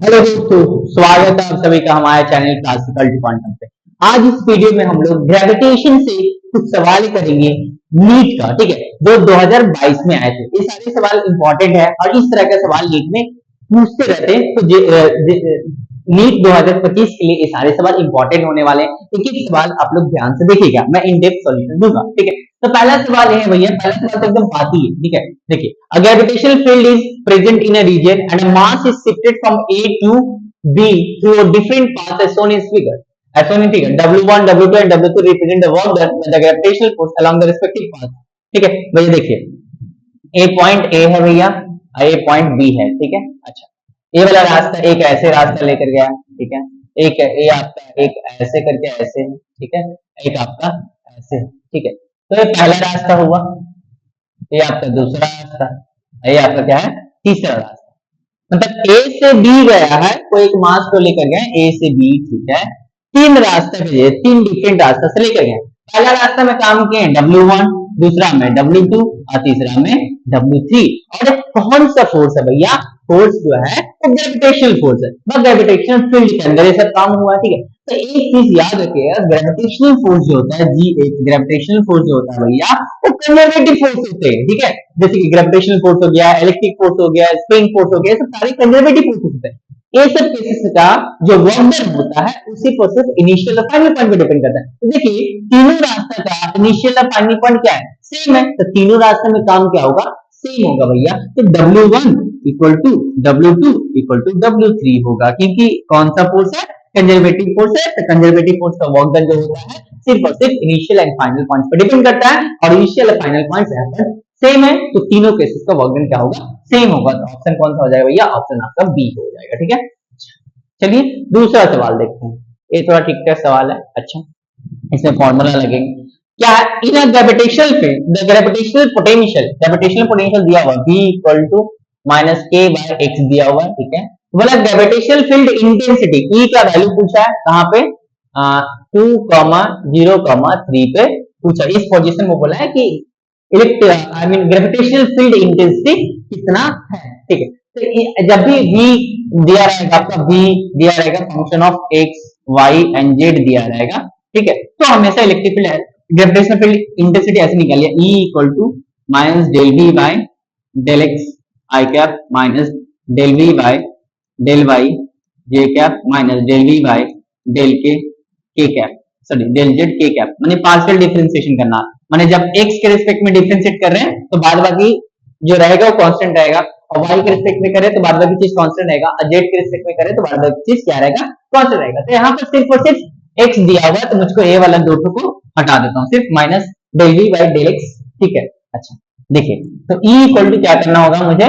Hello दोस्तों, स्वागत है आप सभी का हमारे चैनल क्लासिकल टू क्वांटम पे। आज इस वीडियो में हम लोग ग्रेविटेशन से कुछ सवाल करेंगे नीट का। ठीक है, जो 2022 में आए थे। ये सारे सवाल इंपॉर्टेंट है और इस तरह के सवाल नीट में पूछते रहते हैं। तो नीट 2025 के लिए ये सारे सवाल इंपॉर्टेंट होने वाले हैं। एक एक सवाल आप लोग ध्यान से देखिएगा, मैं इन डेप्थ सॉल्यूशन दूंगा। ठीक है, तो पहला सवाल है भैया, पहला सवाल तो एकदम बाती है। ठीक है, देखिए, a gravitational field is present in a region and a mass is shifted from A to B through a different path as shown in figure. As shown in figure, W1, W2 and W3 represent the work done by the gravitational force along the respective path. ठीक है भैया, देखिए, ए point A है भैया और ए point B है। ठीक है, अच्छा, ये वाला रास्ता एक ऐसे रास्ता लेकर गया। ठीक है, एक ये आपका एक ऐसे करके ऐसे है। ठीक है, एक आपका ऐसे है। ठीक है, तो ये पहला रास्ता हुआ, ये आपका दूसरा रास्ता, ये आपका क्या है, तीसरा रास्ता। मतलब ए से बी गया है, कोई एक मास को लेकर गया ए से बी। ठीक है, तीन रास्ते भेजे, तीन डिफरेंट रास्ता से लेकर गए। पहला रास्ता में काम किए W1, दूसरा में W2 और तीसरा में W3। और कौन सा फोर्स है भैया, फोर्स जो है वो ग्रेविटेशनल फोर्स है, बस ग्रेविटेशनल फील्ड के अंदर ये सब काम हुआ। ठीक है, तो एक चीज याद रखिएगा, ग्रेविटेशनल फोर्स जो होता है G8, ग्रेविटेशनल फोर्स जो होता है भैया वो कंजर्वेटिव फोर्स होते हैं। ठीक है, जैसे कि ग्रेविटेशनल फोर्स हो गया, इलेक्ट्रिक फोर्स हो गया, स्प्रिंग फोर्स हो गया, सब सारे कंजर्वेटिव फोर्स होते हैं। ये सब केसेस का जो वर्क डन होता है उसी प्रोसेस इनिशियल और फाइनल पॉइंट पे डिपेंड करता है। तो देखिए, तीनों रास्ता का इनिशियल और फाइनल पॉइंट क्या है, सेम है। तो तीनों रास्ते में काम क्या होगा, सेम होगा भैया। तो W1 equal to W2 equal to W3 होगा, क्योंकि कौन सा फोर्स है, कंजर्वेटिव फोर्स है। तो कंजर्वेटिव फोर्स का वर्क डन जो होता है सिर्फ और सिर्फ इनिशियल एंड फाइनल पॉइंट पर डिपेंड करता है, और इनिशियल और फाइनल पॉइंट्स यहाँ पर सेम है। तो तीनों केसेस का वर्क डन क्या होगा, सेम होगा। तो ऑप्शन कौन सा हो जाएगा भैया, ऑप्शन आपका बी हो जाएगा। ठीक है, चलिए दूसरा सवाल देखते हैं। ये थोड़ा ठीक ठाक सवाल है। अच्छा, इसमें फॉर्मूला लगेंगे। क्या है, in a gravitational field the gravitational potential दिया हुआ V equal to minus K by x दिया हुआ है। ठीक है, बोला ग्रेविटेशनल फील्ड इंटेंसिटी E का वैल्यू पूछा है, कहां पे, 2,0,3 पे पूछा। इस पोजीशन में बोला है कि ग्रेविटेशनल फील्ड इंटेंसिटी कितना है। ठीक है, तो जब भी V दिया रहेगा, आपका V दिया रहेगा function of x y and z दिया रहेगा। ठीक है, तो हमेशा electric field gravitational field intensity ऐसे निकालिए, E equal to minus del V by del x i cap minus del V by del y j cap minus del V by del k cap, sorry del z k cap. माने partial differentiation करना, माने जब x के respect में differentiate कर रहे हैं तो बाद बाकी जो रहेगा वो कांस्टेंट रहेगा, और y के रिस्पेक्ट में करें तो बाद बाकी चीज कांस्टेंट रहेगा, और z के रिस्पेक्ट में करें तो बाद बाकी चीज क्या रहेगा, कांस्टेंट रहेगा। तो यहाँ पर सिर्फ और सिर्फ x दिया हुआ है, तो मुझको ये वाला दो को हटा देता हूँ, सिर्फ minus del v by del x। ठीक है, अच्छा देखिए, तो E इक्वल टू क्या करना होगा मुझे,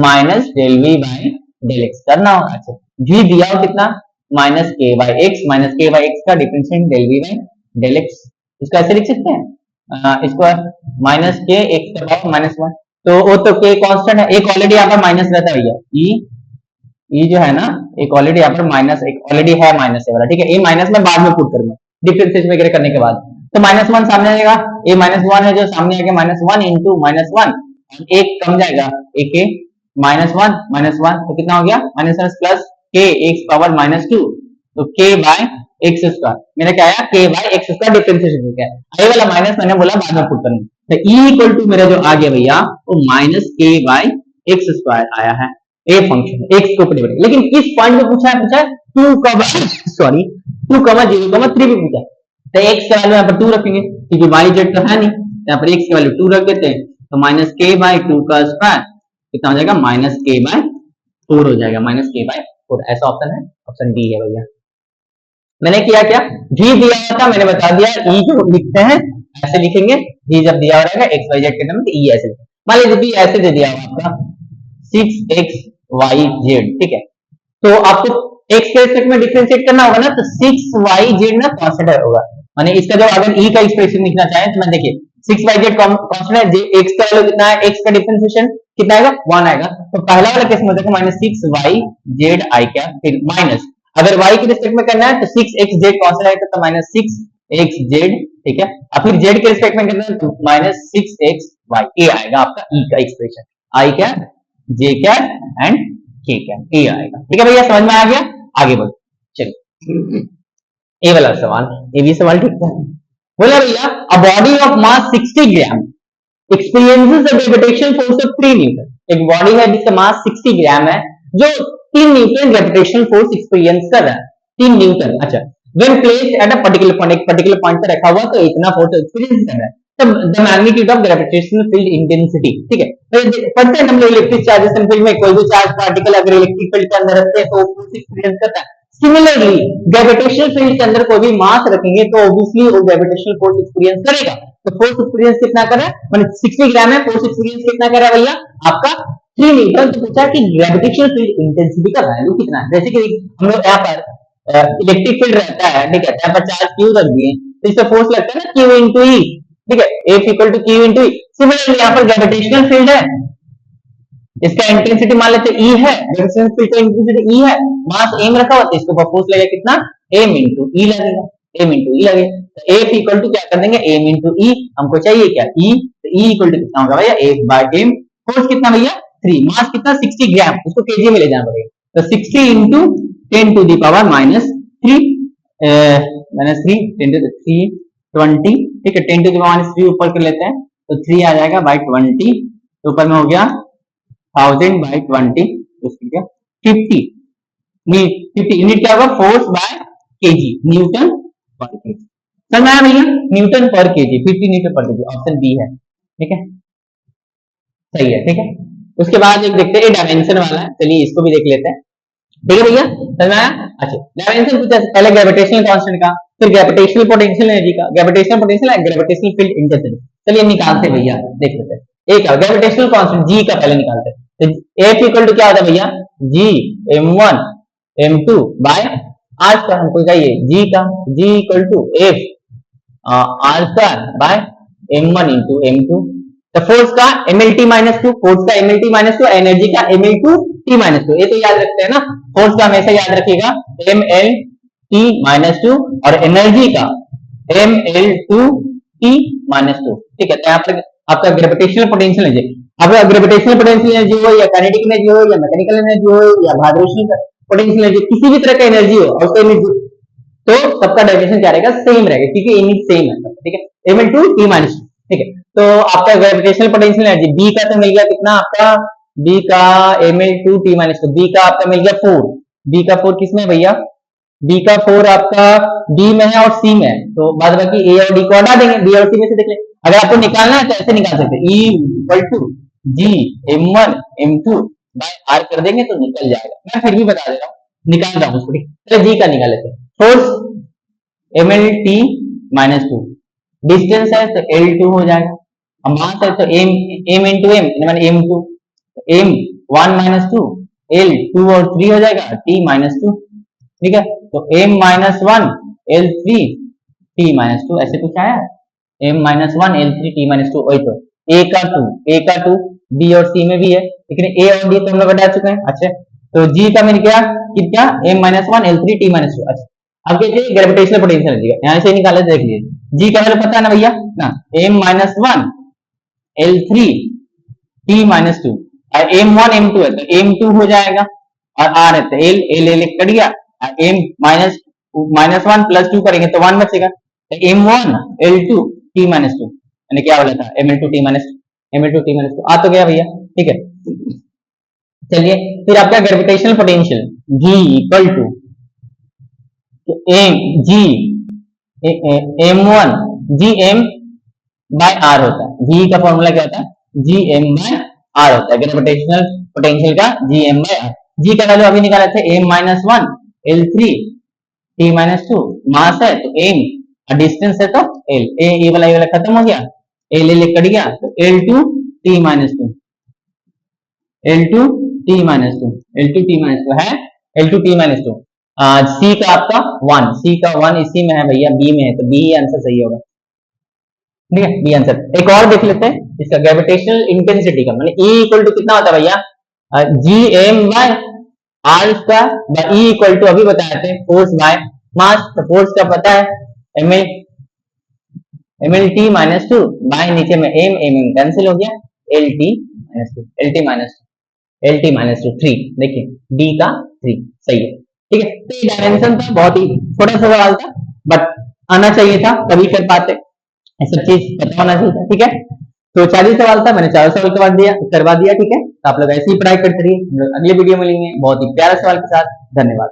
minus del v by del x करना होगा। अच्छा, v दिया हो कितना, माइनस के बाई एक्स, माइनस के बाई एक्स का differentiate del v by del x। इसको ऐसे लिख सकते हैं, इसको माइनस के एक्स का पावर माइनस 1, तो वो तो के कांस्टेंट है, एक ऑलरेडी यहाँ पर माइनस रहता है भैया। ई जो है ना, एक ऑलरेडी यहाँ पर माइनस, एक ऑलरेडी है माइनस वाला। ठीक है, ये माइनस में बाद में पुट करूंगा डिफरेंशिएशन वगैरह करने के बाद। तो माइनस 1 सामने आएगा, ये माइनस 1 है जो सामने आएगा, माइनस 1 इंटू माइनस 1, एक कम जाएगा, एक माइनस 1 तो कितना हो गया, माइनस 1 प्लस के एक्स पावर माइनस 2, तो के बाय एक्स स्क्वायर। मेरा क्या आया, के बाय एक्स स्क्वायर डिफरेंशिएशन हो गया। ये वाला माइनस मैंने बोला बाद में पुट करूंगा। तो E इक्वल टू मेरा जो आ गया भैया वो minus K by x square आया है। ए फंक्शन एक्स को ऊपर, लेकिन किस पॉइंट पे पूछा है, 2 कमा 0,3 पे पूछा है। तो एक्स का वैल्यू यहाँ पर 2 रखेंगे, क्योंकि वाई जेड तो है नहीं, यहाँ पर एक्स की वैल्यू 2 रख देते हैं। तो माइनस के बाय 2 का स्क्वायर कितना हो जाएगा, माइनस के बाय 4 हो जाएगा, माइनस के बाय 4। ऐसा ऑप्शन है, ऑप्शन डी है भैया। मैंने किया क्या, v दिया हुआ था, मैंने बता दिया E जो लिखते हैं ऐसे लिखेंगे, v जब दिया हुआ रहेगा एक्स वाई जेड के टर्म में, तो E ऐसे लिखेंगे। मान लीजिए v ऐसे दे दिया हुआ आपका 6xyz। ठीक है, तो आपको x के रिस्पेक्ट में डिफरेंशिएट करना होगा ना, तो 6yz ना कांस्टेंट होगा। माने इसका जो अगर E का एक्सप्रेशन लिखना चाहें तो मैं देखिए 6yz कांस्टेंट है, x का वैल्यू कितना है, x का डिफरेंशिएशन कितना आएगा, 1 आएगा। तो पहला वाला केस में देखो माइनस 6yz आई कैप, फिर माइनस, अगर y के रिस्पेक्ट में करना है तो 6xz कांस्टेंट आएगा तो माइनस 6xz। ठीक है, और फिर z के रिस्पेक्ट में करना है तो माइनस 6xy। ये आएगा आपका E का expression, I cap J cap and ठीक है, ए आएगा। ठीक है भैया, समझ में आ गया? आगे बढ़ो, चलिए ए वाला सवाल, ये भी सवाल ठीक था। बोला भैया a body of mass 60 gram experiences the gravitation force of 3 Newton. एक बॉडी है जिसका मास 60 ग्राम है, जो 3 न्यूटन ग्रेविटेशनल फोर्स एक्सपीरियंस कर रहा है। 3 न्यूटन, अच्छा। When placed at a particular point, एक पर्टिकुलर पॉइंट पे रखा हुआ तो इतना फोर्स एक्सपीरियंस कर रहा है। तब the magnitude of gravitational field intensity, ठीक है, तो पढ़ते हैं हम लोग इलेक्ट्रिक चार्जेस एंड फील्ड में, कोई भी चार्ज पार्टिकल अगर इलेक्ट्रिक फील्ड के अंदर रखते हैं तो फोर्स एक्सपीरियंस करता है। सिमिलरली ग्रेविटेशनल फील्ड के अंदर कोई भी मास रखेंगे तो ऑब्वियसली वो ग्रेविटेशनल फोर्स एक्सपीरियंस करेगा। तो फोर्स एक्सपीरियंस कितना कर रहा है, मतलब 60 ग्राम है, फोर्स एक्सपीरियंस कितना कर रहा है भैया आपका 3 न्यूटन। तो पूछा कि ग्रेविटेशनल फील्ड इंटेंसिटी का वैल्यू कितना है। जैसे कि हम लोग यहाँ पर इलेक्ट्रिक फील्ड रहता है, ठीक है, यहाँ पर चार्ज क्यू रख दिए तो इस पे फोर्स लगता है ना क्यू इंटू ई, ठीक है, F equal to q into e. Similarly यहाँ पर ग्रेविटेशनल फील्ड है, इसका इंटेंसिटी मान लेते ई है, ग्रेविटेशनल फील्ड का इंटेंसिटी ई है, मास एम रखा हुआ तो इसके ऊपर फोर्स लगेगा कितना, एम इंटू ई लगेगा, एम इंटू ई लगेगा। तो एफ इक्वल टू क्या कर देंगे, एम इंटू ई, हमको चाहिए क्या, ई, तो ई इक्वल टू कितना होगा भैया, एफ बाय एम। फोर्स कितना भैया 3, मास कितना 60 ग्राम, उसको केजी में ले जाना पड़ेगा। तो 60 into 10 to the power minus 3, minus 3 10 to 3 20, ठीक है, 10 टू द पावर माइनस 3 ऊपर कर लेते हैं तो 3 आ जाएगा बाय 20, तो ऊपर में हो गया 1000 बाय 20, उसकी क्या 50, 50 यूनिट क्या होगा, फोर्स बाय केजी, न्यूटन पर केजी। समझ में आया भैया, न्यूटन पर केजी, 50 न्यूटन पर केजी, ऑप्शन बी है, ठीक है, सही है, ठीक है। उसके बाद एक देखते हैं डायमेंशन वाला है, चलिए इसको भी देख लेते हैं, ठीक है भैया, समझ में आया। अच्छा, डायमेंशन पूछा पहले ग्रेविटेशनल कांस्टेंट का, फिर ग्रेविटेशनल पोटेंशियल एनर्जी का, gravitational potential and gravitational field intensity. चलिए निकालते हैं भैया, देख लेते हैं। एक ग्रेविटेशनल कांस्टेंट जी का पहले निकालते हैं। तो एफ इक्वल टू क्या होता है भैया, जी m1 m2 by r square, हमको चाहिए जी का, G equal to F R square by m1 into m2। तो फोर्स का mlt माइनस 2, फोर्स का mlt माइनस 2, एनर्जी का ml2 t माइनस 2, ये तो याद रखते हैं ना, फोर्स का हमेशा याद रखिएगा mlt माइनस 2 और एनर्जी का ml2 t माइनस 2, ठीक है। तो यहाँ पर आपका ग्रेविटेशनल पोटेंशियल एनर्जी, अब ग्रेविटेशनल पोटेंशियल एनर्जी हो या काइनेटिक एनर्जी हो या मैकेनिकल एनर्जी हो या वाइब्रेशनल पोटेंशियल एनर्जी, किसी भी तरह का एनर्जी हो और उसका एनर्जी, तो सबका डेफिनेशन क्या रहेगा, सेम रहेगा, क्योंकि यूनिट सेम है, ठीक है, ml2 t माइनस 2, ठीक है। तो आपका ग्रेविटेशनल पोटेंशियल एनर्जी बी का तो मिल गया कितना आपका, बी का ml2 t माइनस 2, बी का आपका मिल गया 4, बी का 4 किसमें है भैया, बी का 4 आपका डी में है और सी में है, तो बाद बाकी ए और डी को हटा देंगे, बी और सी में से देख लें। अगर आपको निकालना है तो ऐसे निकाल सकते हैं, E equal to G m1 m2 by r कर देंगे तो निकल जाएगा। मैं फिर भी बता दे रहा हूँ, निकाल रहा हूँ उसको, ठीक है। जी का निकाल लेते हैं, फोर्स mlt माइनस 2, डिस्टेंस है तो L2 हो जाएगा, अब मास है तो m इंटू एम माने m2, m 1 माइनस 2, L 2 और 3 हो जाएगा, t माइनस 2, ठीक है। तो m minus 1 L3 t minus 2, ऐसे कुछ आया है, m minus 1 L3 t minus 2, वही तो a का 2 b और c में भी है, लेकिन a और d तो हम लोग हटा चुके हैं। अच्छा, तो g का मिल गया कितना, m minus 1 L3 t minus 2। अच्छा, अब कहते ग्रेविटेशनल पोटेंशियल एनर्जी का, यहाँ से निकाले देख लीजिए, g का वैल्यू पता है ना भैया ना, m minus 1 L3 t minus 2, और m1 m2 है तो m2 हो जाएगा, और r है तो l कट गया, m माइनस 1 प्लस 2 करेंगे तो 1 बचेगा, तो m1 L2 t माइनस 2, यानी क्या बोला था ml2 t माइनस 2 आ तो गया भैया, ठीक है। चलिए फिर आपका gravitational potential v equal to m g m1 g m by r होता है, v का फॉर्मूला क्या होता है, g m बाय आर होता है, ग्रेविटेशनल पोटेंशियल का g m by r. g का वैल्यू अभी निकाले थे m minus 1 L3 t minus 2, mass है तो m और डिस्टेंस है तो l, ये वाला खत्म हो गया, l कट गया तो L2 t minus 2, L2 t minus 2, L2 t minus 2 है, L2 t माइनस 2। सी का आपका 1, सी का 1 इसी में है भैया, बी में है तो बी आंसर सही होगा, ठीक है, बी आंसर। एक और देख लेते हैं इसका ग्रेविटेशनल इंटेंसिटी का, मतलब E इक्वल टू कितना होता है भैया, G M by r square by e equal to, अभी बताए थे फोर्स बाय मास, तो फोर्स का पता है mlt माइनस 2 बाय नीचे में m कैंसिल हो गया, lt minus 2, lt minus LT minus two 3, देखिए डी का 3 सही है, ठीक है। तो ये डायमेंशन था, बहुत ही छोटा सा सवाल था, बट आना चाहिए था तभी कर पाते, ये सब चीज पता होना चाहिए था, ठीक है। तो 40 सवाल था, मैंने 4 सवाल करवा दिया, ठीक है। तो आप लोग ऐसे ही पढ़ाई करते रहिए, हम लोग अगले वीडियो में मिलेंगे बहुत ही प्यारे सवाल के साथ। धन्यवाद।